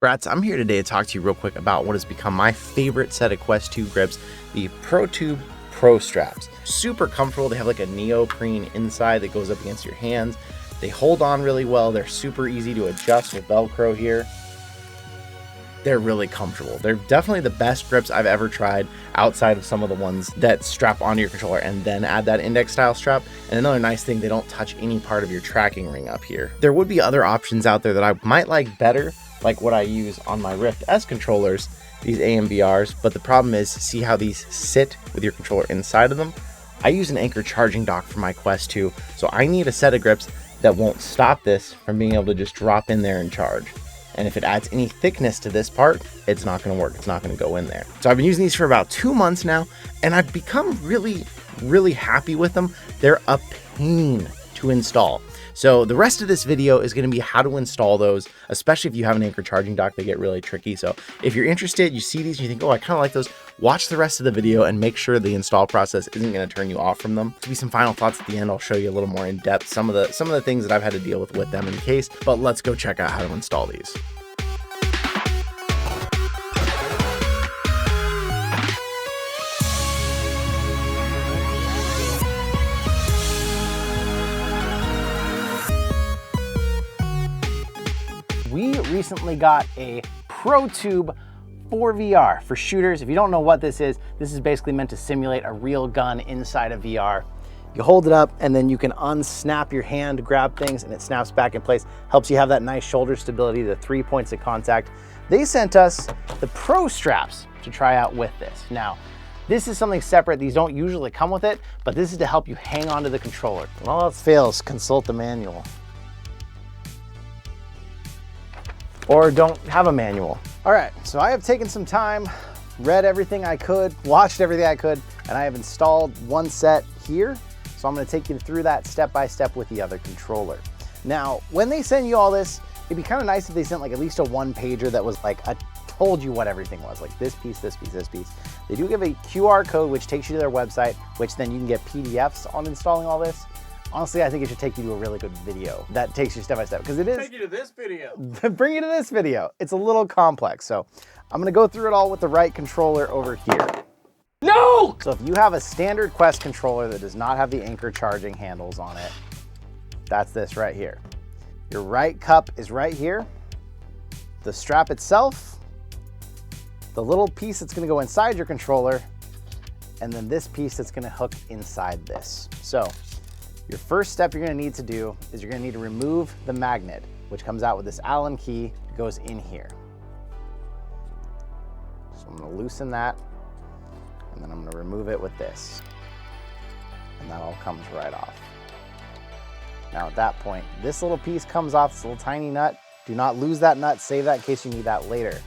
Brats, I'm here today to talk to you real quick about what has become my favorite set of Quest 2 grips, the ProTube Pro straps. Super comfortable. They have like a neoprene inside that goes up against your hands. They hold on really well. They're super easy to adjust with Velcro here. They're really comfortable. They're definitely the best grips I've ever tried outside of some of the ones that strap onto your controller and then add that index style strap. And another nice thing, they don't touch any part of your tracking ring up here. There would be other options out there that I might like better, like what I use on my Rift S controllers, these AMVRs, but the problem is, see how these sit with your controller inside of them? I use an Anker charging dock for my Quest 2, so I need a set of grips that won't stop this from being able to just drop in there and charge. And if it adds any thickness to this part, it's not going to work. It's not going to go in there. So I've been using these for about 2 months now, and I've become really happy with them. They're a pain to install. So the rest of this video is going to be how to install those, especially if you have an Anker charging dock. They get really tricky. So if you're interested, you see these and you think, oh, I kind of like those, watch the rest of the video and make sure the install process isn't going to turn you off from them. To be some final thoughts at the end, I'll show you a little more in depth some of the things that I've had to deal with them in the case, but let's go check out how to install these. We recently got a ProTube 4VR for shooters. If you don't know what this is basically meant to simulate a real gun inside of VR. You hold it up and then you can unsnap your hand to grab things and it snaps back in place. Helps you have that nice shoulder stability, the 3 points of contact. They sent us the Pro straps to try out with this. Now, this is something separate. These don't usually come with it, but this is to help you hang on to the controller. When all else fails, consult the manual. Or don't have a manual. All right, so I have taken some time, read everything I could, watched everything I could, and I have installed one set here. So I'm gonna take you through that step by step with the other controller. Now, when they send you all this, it'd be kind of nice if they sent like at least a one-pager that was like, I told you what everything was, like this piece, this piece, this piece. They do give a QR code, which takes you to their website, which then you can get PDFs on installing all this. Honestly, I think it should take you to a really good video that takes you step by step, because it is. Take you to this video. Bring you to this video. It's a little complex, so I'm gonna go through it all with the right controller over here. No! So if you have a standard Quest controller that does not have the Anker charging handles on it, that's this right here. Your right cup is right here. The strap itself, the little piece that's gonna go inside your controller, and then this piece that's gonna hook inside this. So your first step you're gonna need to do is you're gonna need to remove the magnet, which comes out with this Allen key that goes in here. So I'm gonna loosen that, and then I'm gonna remove it with this. And that all comes right off. Now at that point, this little piece comes off, this little tiny nut. Do not lose that nut, save that in case you need that later.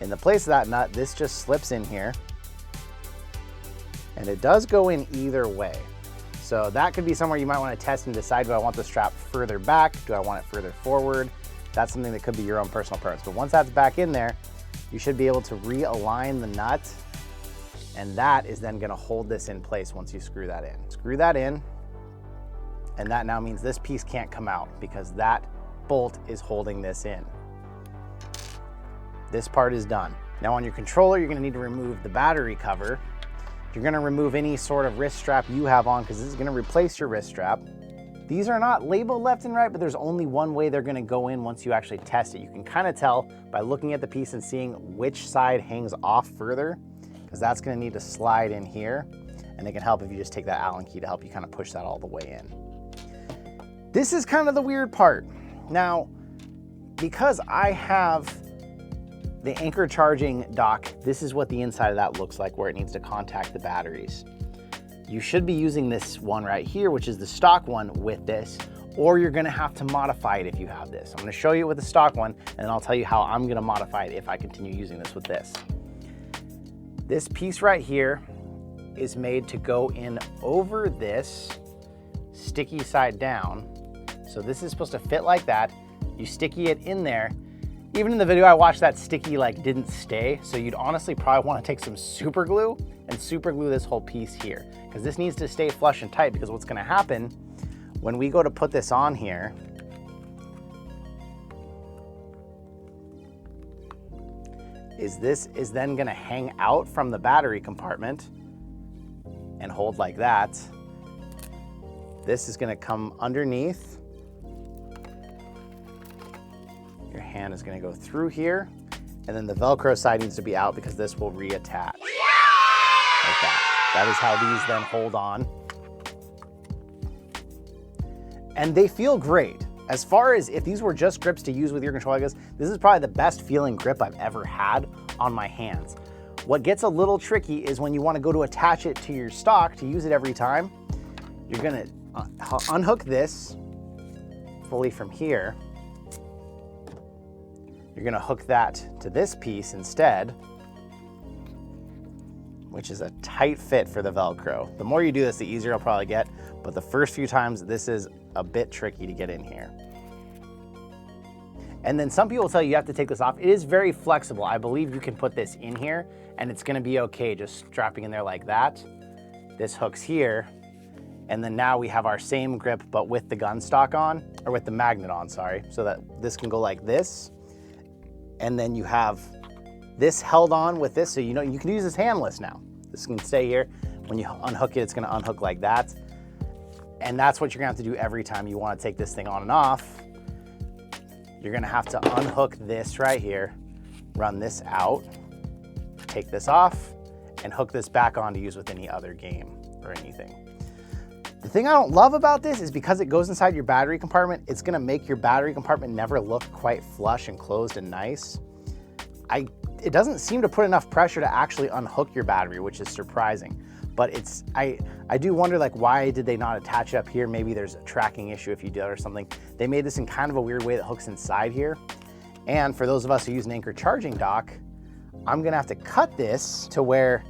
In the place of that nut, this just slips in here. And it does go in either way. So that could be somewhere you might want to test and decide, do I want the strap further back? Do I want it further forward? That's something that could be your own personal preference. But once that's back in there, you should be able to realign the nut, and that is then going to hold this in place once you screw that in. Screw that in, and that now means this piece can't come out because that bolt is holding this in. This part is done. Now on your controller, you're going to need to remove the battery cover. You're gonna remove any sort of wrist strap you have on, because this is gonna replace your wrist strap. These are not labeled left and right, but there's only one way they're gonna go in once you actually test it. You can kind of tell by looking at the piece and seeing which side hangs off further, because that's gonna need to slide in here. And it can help if you just take that Allen key to help you kind of push that all the way in. This is kind of the weird part. Now, because I have the Anker charging dock, this is what the inside of that looks like, where it needs to contact the batteries. You should be using this one right here, which is the stock one with this, or you're gonna have to modify it if you have this. I'm gonna show you with the stock one, and then I'll tell you how I'm gonna modify it if I continue using this with this. This piece right here is made to go in over this sticky side down. So this is supposed to fit like that. You sticky it in there. Even in the video I watched, that sticky like didn't stay. So you'd honestly probably want to take some super glue and super glue this whole piece here, because this needs to stay flush and tight, because what's going to happen when we go to put this on here, is this is then gonna hang out from the battery compartment and hold like that. This is gonna come underneath. Your hand is gonna go through here, and then the Velcro side needs to be out because this will reattach. Like that. That is how these then hold on. And they feel great. As far as if these were just grips to use with your controller like this is probably the best feeling grip I've ever had on my hands. What gets a little tricky is when you want to go to attach it to your stock to use it every time, you're gonna unhook this fully from here. You're gonna hook that to this piece instead, which is a tight fit for the Velcro. The more you do this, the easier it'll probably get, but the first few times, this is a bit tricky to get in here. And then some people tell you have to take this off. It is very flexible. I believe you can put this in here and it's gonna be okay just strapping in there like that. This hooks here, and then now we have our same grip but with the gun stock on, or with the magnet on, sorry, so that this can go like this. And then you have this held on with this, so you know you can use this handless now. This can stay here. When you unhook it, it's gonna unhook like that. And that's what you're gonna have to do every time you wanna take this thing on and off. You're gonna have to unhook this right here, run this out, take this off, and hook this back on to use with any other game or anything. The thing I don't love about this is because it goes inside your battery compartment, it's gonna make your battery compartment never look quite flush and closed and nice. It doesn't seem to put enough pressure to actually unhook your battery, which is surprising. But I do wonder, like, why did they not attach it up here? Maybe there's a tracking issue if you do it or something. They made this in kind of a weird way that hooks inside here. And for those of us who use an Anker charging dock, I'm gonna have to cut this to where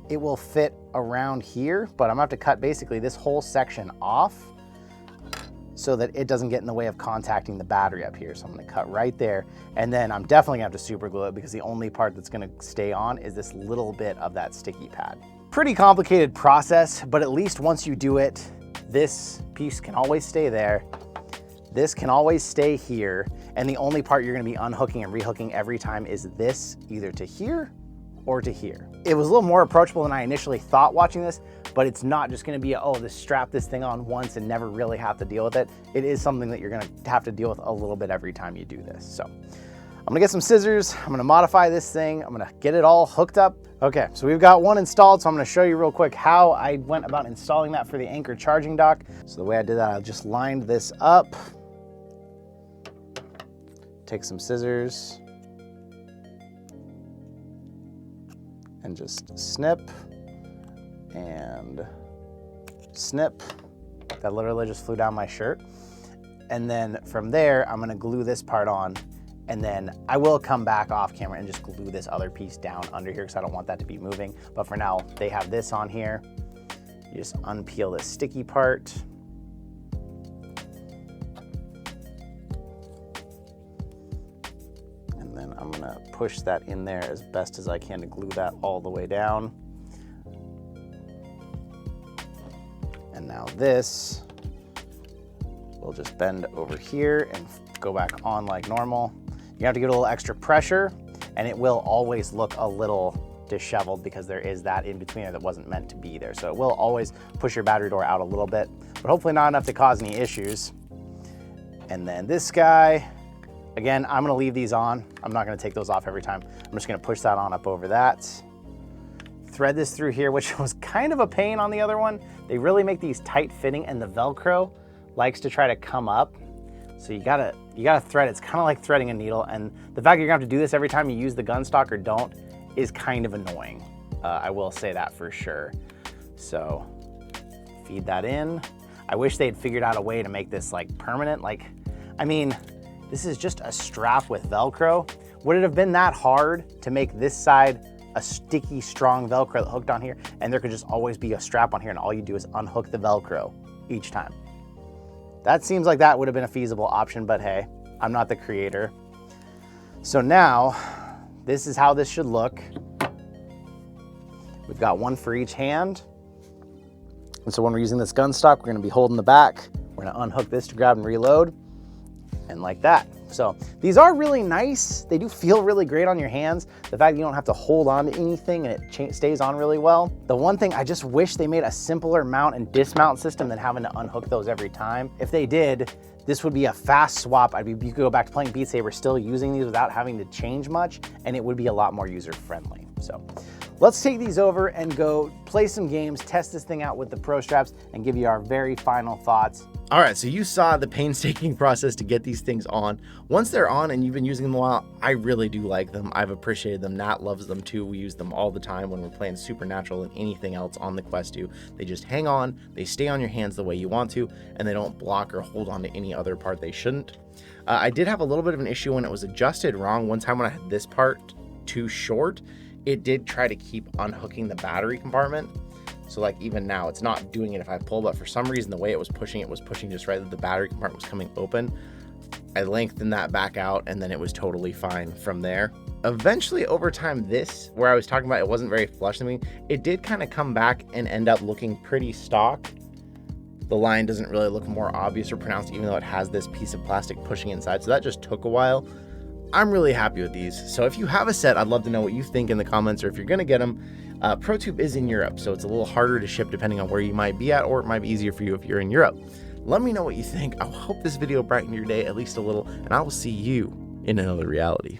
it will fit around here, but I'm gonna have to cut basically this whole section off so that it doesn't get in the way of contacting the battery up here. So I'm gonna cut right there. And then I'm definitely gonna have to super glue it because the only part that's gonna stay on is this little bit of that sticky pad. Pretty complicated process, but at least once you do it, this piece can always stay there. This can always stay here. And the only part you're gonna be unhooking and rehooking every time is this, either to here or to here. It was a little more approachable than I initially thought watching this, but it's not just gonna be, strap this thing on once and never really have to deal with it. It is something that you're gonna have to deal with a little bit every time you do this. So I'm gonna get some scissors, I'm gonna modify this thing, I'm gonna get it all hooked up. Okay, so we've got one installed, so I'm gonna show you real quick how I went about installing that for the Anker charging dock. So the way I did that, I just lined this up, take some scissors, and just snip and snip. That literally just flew down my shirt. And then from there, I'm gonna glue this part on, and then I will come back off camera and just glue this other piece down under here because I don't want that to be moving. But for now, they have this on here. You just unpeel this sticky part. And then I'm gonna push that in there as best as I can to glue that all the way down. And now this will just bend over here and go back on like normal. You have to give it a little extra pressure, and it will always look a little disheveled because there is that in between there that wasn't meant to be there. So it will always push your battery door out a little bit, but hopefully not enough to cause any issues. And then this guy, again, I'm gonna leave these on. I'm not gonna take those off every time. I'm just gonna push that on up over that. Thread this through here, which was kind of a pain on the other one. They really make these tight fitting, and the Velcro likes to try to come up. So you gotta thread. It's kind of like threading a needle, and the fact that you're gonna have to do this every time you use the gun stock or don't is kind of annoying. I will say that for sure. So feed that in. I wish they'd figured out a way to make this like permanent. I mean, this is just a strap with Velcro. Would it have been that hard to make this side a sticky, strong Velcro that hooked on here, and there could just always be a strap on here, and all you do is unhook the Velcro each time? That seems like that would have been a feasible option, but hey, I'm not the creator. So now, this is how this should look. We've got one for each hand. And so when we're using this gun stock, we're gonna be holding the back. We're gonna unhook this to grab and reload, and like that. So these are really nice. They do feel really great on your hands. The fact that you don't have to hold on to anything and it stays on really well. The one thing, I just wish they made a simpler mount and dismount system than having to unhook those every time. If they did, this would be a fast swap. You could go back to playing Beat Saber still using these without having to change much, and it would be a lot more user-friendly. So let's take these over and go play some games, test this thing out with the Pro straps, and give you our very final thoughts. All right, so you saw the painstaking process to get these things on. Once they're on and you've been using them a while, I really do like them. I've appreciated them. Nat loves them too. We use them all the time when we're playing Supernatural and anything else on the Quest 2. They just hang on, they stay on your hands the way you want to, and they don't block or hold on to any other part they shouldn't. I did have a little bit of an issue when it was adjusted wrong. One time when I had this part too short, it did try to keep unhooking the battery compartment. So like even now, it's not doing it if I pull, but for some reason, the way it was pushing just right that the battery compartment was coming open. I lengthened that back out and then it was totally fine from there. Eventually over time, this, where I was talking about it wasn't very flush to me, it did kind of come back and end up looking pretty stock. The line doesn't really look more obvious or pronounced, even though it has this piece of plastic pushing inside. So that just took a while. I'm really happy with these. So if you have a set, I'd love to know what you think in the comments, or if you're gonna get them. ProTube is in Europe, so it's a little harder to ship depending on where you might be at, or it might be easier for you if you're in Europe. Let me know what you think. I hope this video brightened your day at least a little, and I will see you in another reality.